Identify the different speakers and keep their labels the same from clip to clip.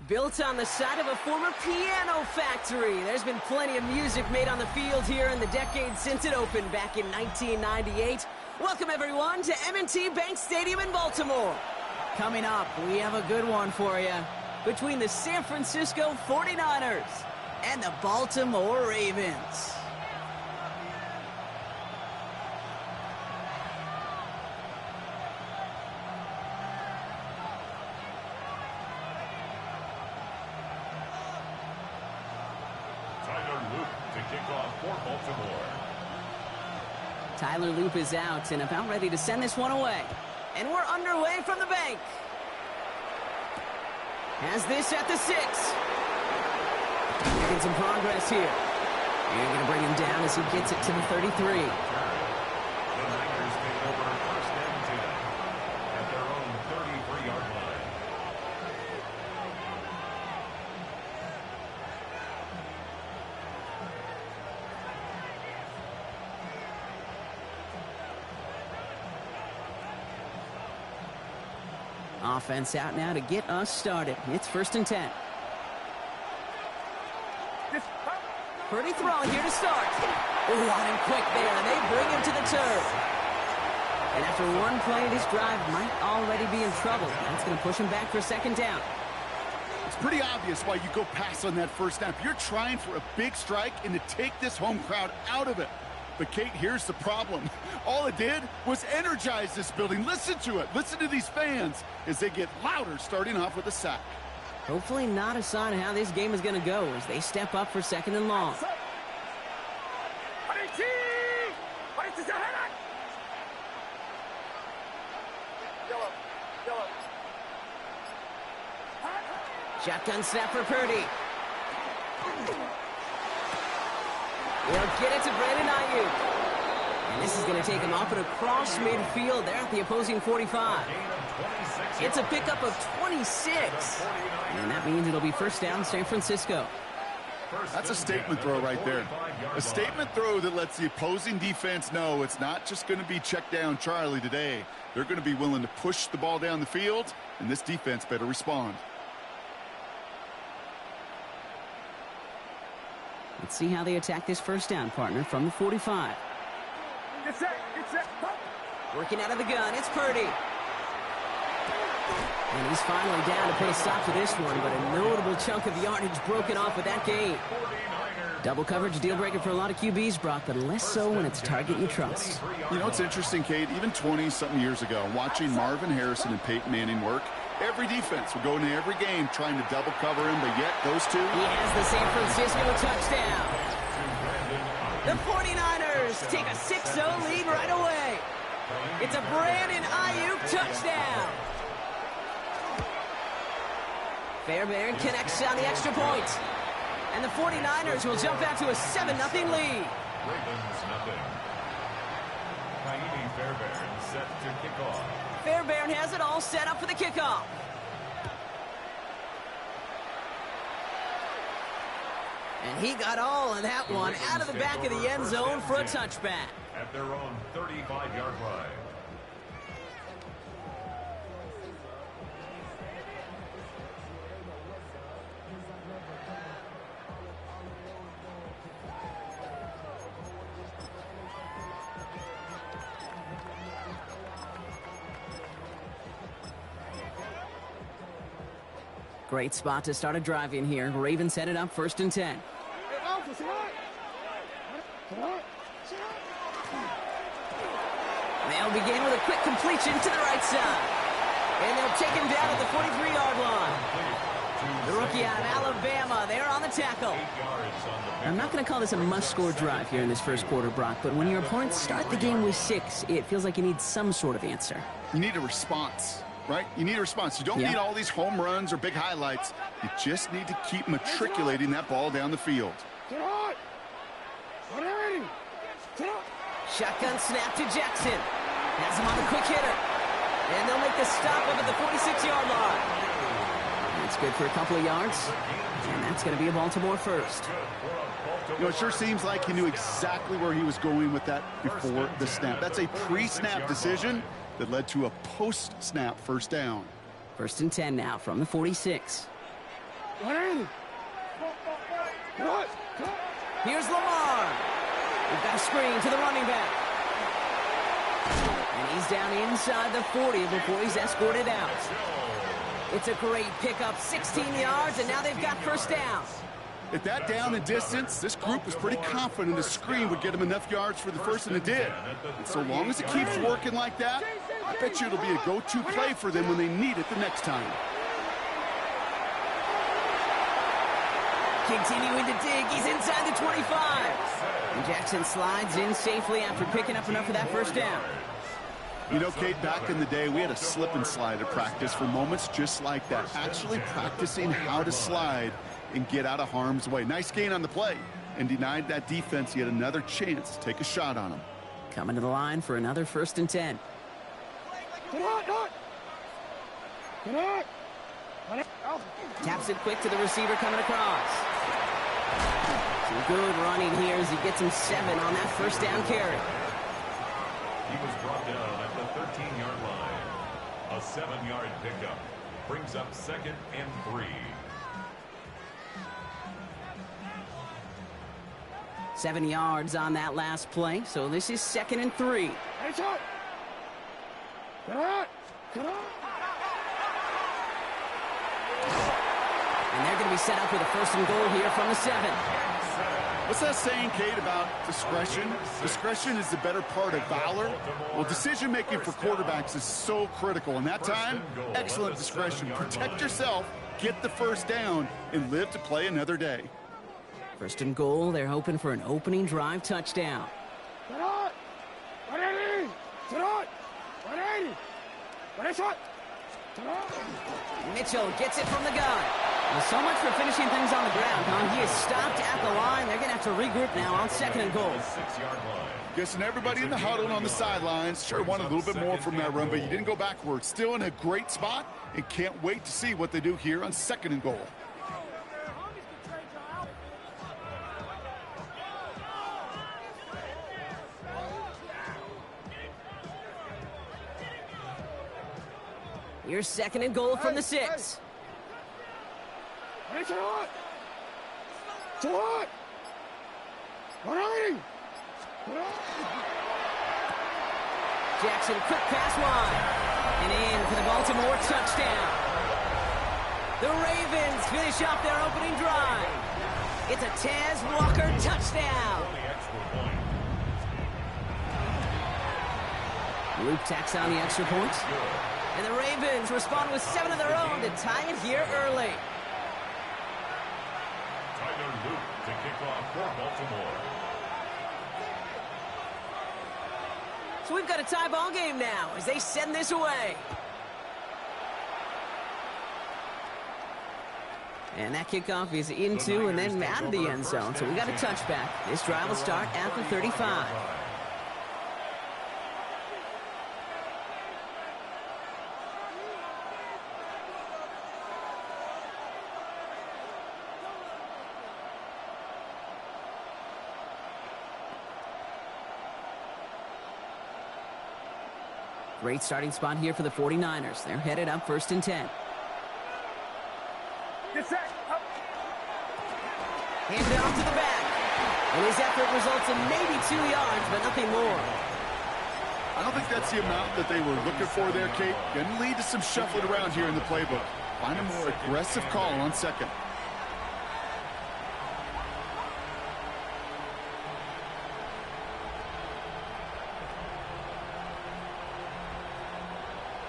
Speaker 1: Built on the side of a former piano factory, there's been plenty of music made on the field here in the decade since it opened back in 1998. Welcome, everyone, to M&T Bank Stadium in Baltimore. Coming up, we have a good one for you between the San Francisco 49ers and the Baltimore Ravens. Tyler Loop is out and about ready to send this one away. And we're underway from the bank. Has this at the 6. Making some progress here. And going to bring him down as he gets it to the 33.
Speaker 2: The Niners take over first and 10 at their own 33-yard line.
Speaker 1: Offense out now to get us started. It's first and 10. Purdy throwing here to start. Oh, on him quick there, and they bring him to the turf. And after one play, this drive might already be in trouble. That's going to push him back for second down.
Speaker 3: It's pretty obvious why you go pass on that first snap. You're trying for a big strike and to take this home crowd out of it. But, Kate, here's the problem. All it did was energize this building. Listen to it. Listen to these fans as they get louder starting off with a sack.
Speaker 1: Hopefully not a sign of how this game is going to go as they step up for second and long. Shotgun snap for Purdy. He'll get it to Brandon Ayuk. And this is going to take him off and across midfield there at the opposing 45. It's a pickup of 26. And that means it'll be first down San Francisco.
Speaker 3: That's a statement throw right there. A statement throw that lets the opposing defense know it's not just going to be check down Charlie today. They're going to be willing to push the ball down the field, and this defense better respond.
Speaker 1: Let's see how they attack this first down, partner, from the 45. Working out of the gun, it's Purdy. And he's finally down to put a stop to this one, but a notable chunk of yardage broken off with that gain. Double coverage deal breaker for a lot of QBs, Brock, but less so when it's a target you trust.
Speaker 3: You know, it's interesting, Kate, even 20-something years ago, watching Marvin Harrison and Peyton Manning work, every defense would go into every game trying to double cover him, but yet those two...
Speaker 1: He has the San Francisco touchdown. The 49ers take a 6-0 lead right away. It's a Brandon Ayuk touchdown. Fairbairn connects on the extra point. And the 49ers will jump out to a 7-0 lead.
Speaker 2: Ravens nothing. Fairbairn set to kick off.
Speaker 1: Fairbairn has it all set up for the kickoff. And he got all of that one out of the back of the end zone for a touchback.
Speaker 2: At their own 35-yard line.
Speaker 1: Great spot to start a drive in here. Ravens headed up first and 10. They'll begin with a quick completion to the right side. And they'll take him down at the 43-yard line. The rookie out of Alabama, they're on the tackle. I'm not going to call this a must-score drive here in this first quarter, Brock, but when your opponents start the game with 6, it feels like you need some sort of answer.
Speaker 3: You need a response, right? You need a response. You don't need all these home runs or big highlights. You just need to keep matriculating that ball down the field.
Speaker 1: Shotgun snap to Jackson. Has him on the quick hitter. And they'll make the stop up at the 46-yard line. That's good for a couple of yards. And that's going to be a Baltimore first.
Speaker 3: You know, it sure seems like he knew exactly where he was going with that before the snap. That's a pre-snap decision that led to a post-snap first down.
Speaker 1: First and 10 now from the 46. Here's Lamar. We've got a screen to the running back. And he's down inside the 40 before he's escorted out. It's a great pickup, 16 yards, and now they've got first down.
Speaker 3: At that down and distance, this group was pretty confident the screen would get them enough yards for the first, and it did. And so long as it keeps working like that, I bet you it'll be a go-to play for them when they need it the next time.
Speaker 1: Continuing to dig, he's inside the 25. And Jackson slides in safely after picking up enough for that first down.
Speaker 3: You know, Kate, back in the day, we had a slip and slide at practice for moments just like that. Actually practicing how to slide and get out of harm's way. Nice gain on the play, and denied that defense yet another chance to take a shot on him.
Speaker 1: Coming to the line for another 1st and 10. Taps it quick to the receiver coming across. Some good running here as he gets him 7 on that first down carry.
Speaker 2: He was brought down at the 13-yard line. A 7-yard pickup brings up 2nd and 3.
Speaker 1: 7 yards on that last play, so this is 2nd and 3. And they're going to be set up with a 1st and goal here from the 7.
Speaker 3: What's that saying, Kate, about discretion? Discretion is the better part of valor. Well, decision-making for quarterbacks is so critical. And that time, excellent discretion. Protect yourself, get the first down, and live to play another day.
Speaker 1: 1st and goal, they're hoping for an opening drive touchdown. Mitchell gets it from the gun. Well, so much for finishing things on the ground, huh? He is stopped at the line. They're going to have to regroup now on 2nd and goal.
Speaker 2: 6-yard line.
Speaker 3: Guessing everybody in the huddle and on the sidelines sure wanted a little bit more from that run, but you didn't go backwards. Still in a great spot, and can't wait to see what they do here on 2nd and goal.
Speaker 1: Here's 2nd and goal from the 6. Jackson, quick pass wide. And in for the Baltimore touchdown. The Ravens finish off their opening drive. It's a Taz Walker touchdown. Luke tacks on the extra point. And the Ravens respond with 7 of their own to tie it here early.
Speaker 2: Tyler Luke to kick off for Baltimore.
Speaker 1: So we've got a tie ball game now as they send this away. And that kickoff is into and then out of the end zone. So we got a touchback. This drive will start at the 35. Great starting spot here for the 49ers. They're headed up 1st and 10. Handed off to the back. And his effort results in maybe 2 yards, but nothing more.
Speaker 3: I don't think that's the amount that they were looking for there, Kate. Going to lead to some shuffling around here in the playbook. Find a more aggressive call on 2nd.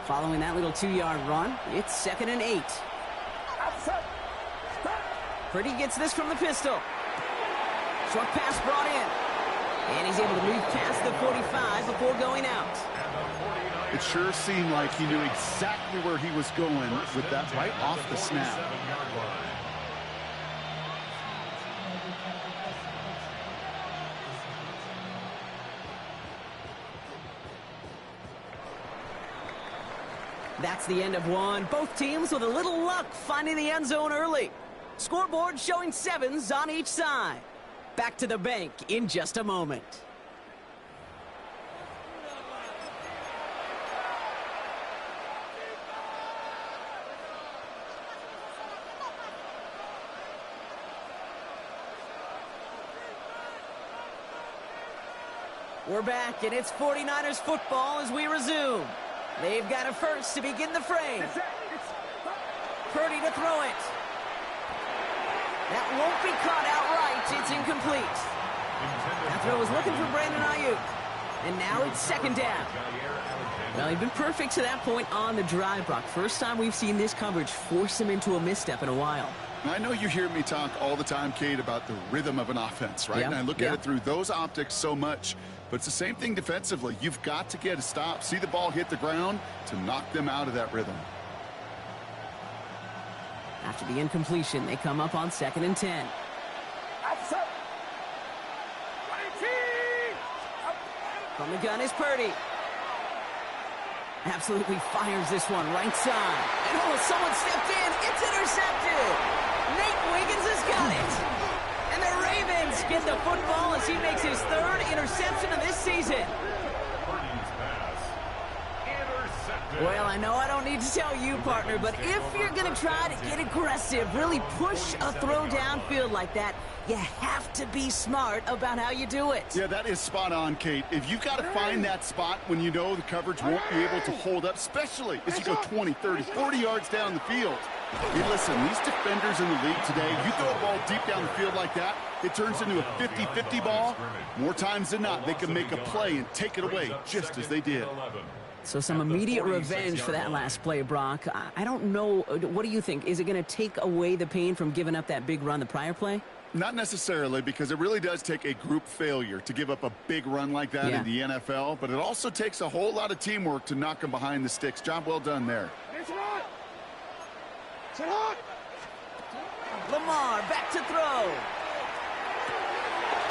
Speaker 1: Following that little 2-yard run, it's 2nd and 8. Purdy gets this from the pistol. Short pass brought in. And he's able to move past the 45 before going out.
Speaker 3: It sure seemed like he knew exactly where he was going with that right off the snap.
Speaker 1: That's the end of one. Both teams with a little luck finding the end zone early. Scoreboard showing 7s on each side. Back to the bank in just a moment. We're back, and it's 49ers football as we resume. They've got a first to begin the frame. Purdy to throw it. That won't be caught outright. It's incomplete. That throw was looking for Brandon Ayuk. And now it's second down. Well, he'd been perfect to that point on the drive, Brock. First time we've seen this coverage force him into a misstep in a while.
Speaker 3: I know you hear me talk all the time, Kate, about the rhythm of an offense, right?
Speaker 1: Yeah.
Speaker 3: And I look at it through those optics so much. But it's the same thing defensively. You've got to get a stop, see the ball hit the ground to knock them out of that rhythm.
Speaker 1: After the incompletion, they come up on 2nd and 10. From the gun is Purdy. Absolutely fires this one right side. And oh, someone stepped in. It's intercepted. Nate Wiggins has got it. And the Ravens get the football as he makes his 3rd interception of this season. Well, I know I don't need to tell you, partner, but if you're going to try to get aggressive, really push a throw downfield like that, you have to be smart about how you do it.
Speaker 3: Yeah, that is spot on, Kate. If you've got to find that spot when you know the coverage won't be able to hold up, especially as you go 20, 30, 40 yards down the field. Hey, listen, these defenders in the league today, you throw a ball deep down the field like that, it turns into a 50-50 ball. More times than not, they can make a play and take it away just as they did.
Speaker 1: So some immediate revenge for that last play, Brock. I don't know. What do you think? Is it going to take away the pain from giving up that big run the prior play?
Speaker 3: Not necessarily, because it really does take a group failure to give up a big run like that in the NFL, but it also takes a whole lot of teamwork to knock them behind the sticks. Job well done there.
Speaker 1: Lamar back to throw.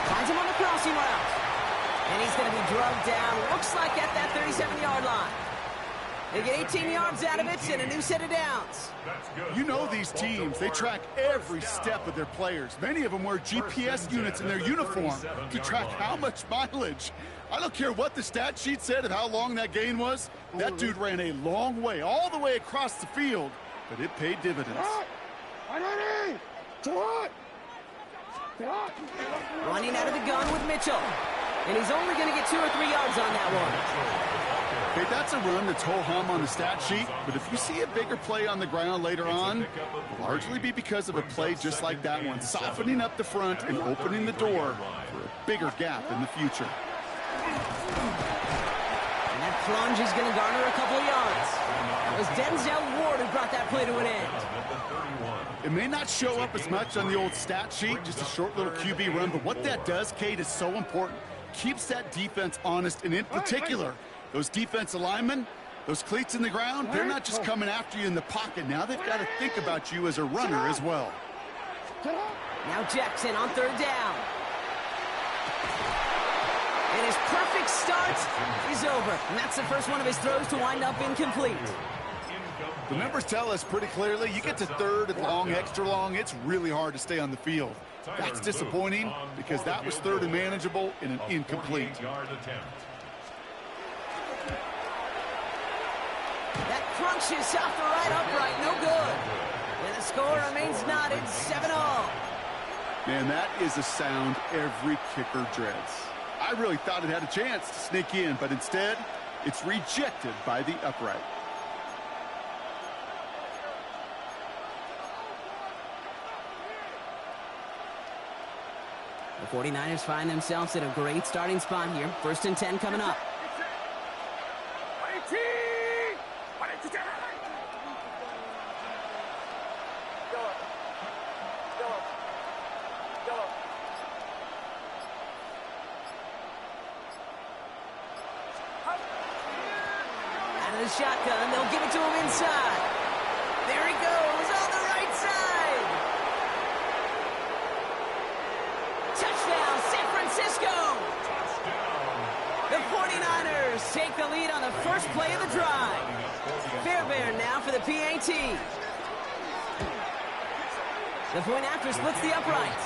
Speaker 1: Finds him on the crossing route. And he's going to be drugged down, looks like at that 37-yard line. They get 18 yards out of it and a new set of downs.
Speaker 3: You know these teams, they track every step of their players. Many of them wear GPS units in their uniform to track how much mileage. I don't care what the stat sheet said of how long that gain was. That dude ran a long way, all the way across the field, but it paid dividends.
Speaker 1: Running out of the gun with Mitchell. And he's only going to get 2 or 3 yards on that one.
Speaker 3: Okay, that's a run that's ho-hum on the stat sheet, but if you see a bigger play on the ground later on, it'll largely be because of a play just like that one, softening up the front and opening the door for a bigger gap in the future.
Speaker 1: And that plunge is going to garner a couple of yards. It was Denzel Ward who brought that play to an end.
Speaker 3: It may not show up as much on the old stat sheet, just a short little QB run, but what that does, Kate, is so important. Keeps that defense honest, and in particular, those defensive linemen, those cleats in the ground, they're not just coming after you in the pocket. Now they've got to think about you as a runner as well.
Speaker 1: Now Jackson on 3rd down. And his perfect start is over. And that's the first one of his throws to wind up incomplete.
Speaker 3: The numbers tell us pretty clearly, you get to 3rd and long, extra long, it's really hard to stay on the field. That's disappointing because that was 3rd and manageable in an incomplete.
Speaker 1: That crunches off the right upright, no good. And the score remains knotted, 7-all.
Speaker 3: Man, that is a sound every kicker dreads. I really thought it had a chance to sneak in, but instead, it's rejected by the upright.
Speaker 1: The 49ers find themselves in a great starting spot here. 1st and 10 coming up. Out of the shotgun, they'll give it to him inside. There he goes on the right side. Touchdown, San Francisco! The 49ers take the lead on the first play of the drive. Fairbairn now for the PAT. The point after splits the upright.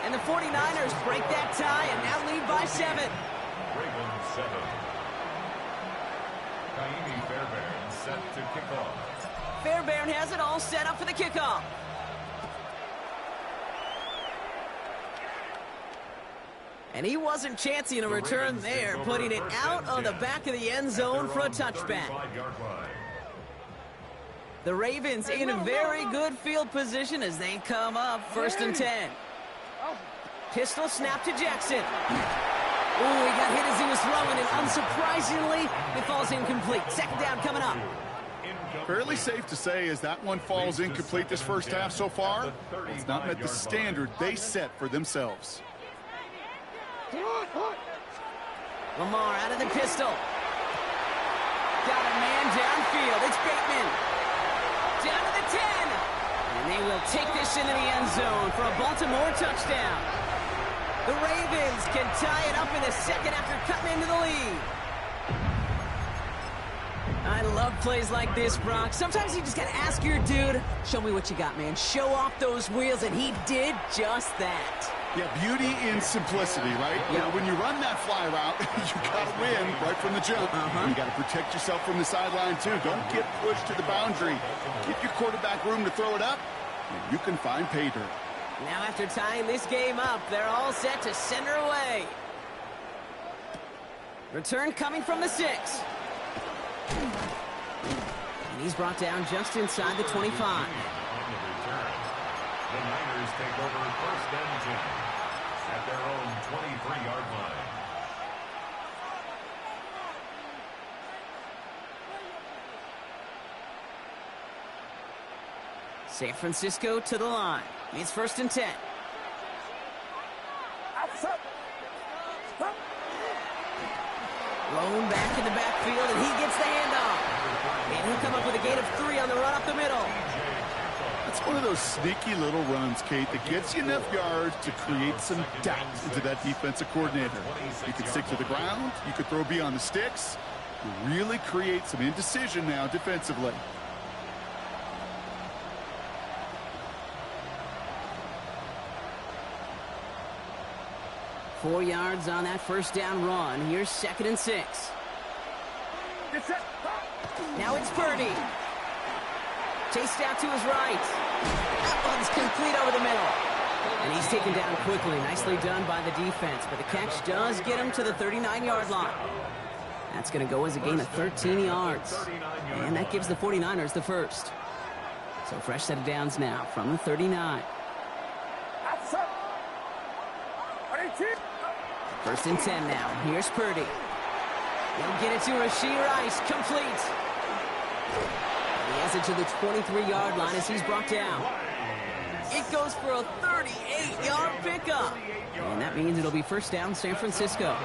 Speaker 1: And the 49ers break that tie and now lead by 7.
Speaker 2: Ravens 7. Fairbairn set to kick off.
Speaker 1: Fairbairn has it all set up for the kickoff. And he wasn't chancing a return there, putting it out on the back of the end zone for a touchback. The Ravens in a very good field position as they come up 1st and 10. Pistol snap to Jackson. Ooh, he got hit as he was throwing, and unsurprisingly, it falls incomplete. 2nd down coming up.
Speaker 3: Fairly safe to say as that one falls incomplete this first half so far, it's not met the standard they set for themselves.
Speaker 1: Lamar out of the pistol. Got a man downfield. It's Bateman. Down to the 10. And they will take this into the end zone for a Baltimore touchdown. The Ravens can tie it up in the 2nd after cutting into the lead. I love plays like this, Brock. Sometimes you just got to ask your dude, show me what you got, man. Show off those wheels, and he did just that.
Speaker 3: Yeah, beauty in simplicity, right?
Speaker 1: Yep.
Speaker 3: You know, when you run that fly route, you got to win right from the jump. You got to protect yourself from the sideline, too. Don't get pushed to the boundary. Give your quarterback room to throw it up, and you can find pay dirt.
Speaker 1: Now, after tying this game up, they're all set to send her away. Return coming from the 6. And he's brought down just inside the 25.
Speaker 2: The Niners take over 1st and 10 at their own 23-yard line.
Speaker 1: San Francisco to the line. It's 1st and 10. Lone back in the backfield, and he gets the handoff. And he'll come up with a gain of 3 on the run up the middle.
Speaker 3: It's one of those sneaky little runs, Kate, that gets you enough yards to create some doubt into that defensive coordinator. You can stick to the ground. You could throw beyond the sticks. You really create some indecision now defensively.
Speaker 1: Four yards on that 1st down run. Here's 2nd and 6. Now it's Purdy. Chased out to his right. That one's complete over the middle. And he's taken down quickly. Nicely done by the defense. But the catch does get him to the 39-yard line. That's going to go as a gain of 13 yards. And that gives the 49ers the first. So fresh set of downs now from the 39. 1st and 10 now. Here's Purdy. He'll get it to Rashee Rice. Complete. He has it to the 23-yard line as he's brought down. It goes for a 38-yard pickup. And that means it'll be 1st down San Francisco.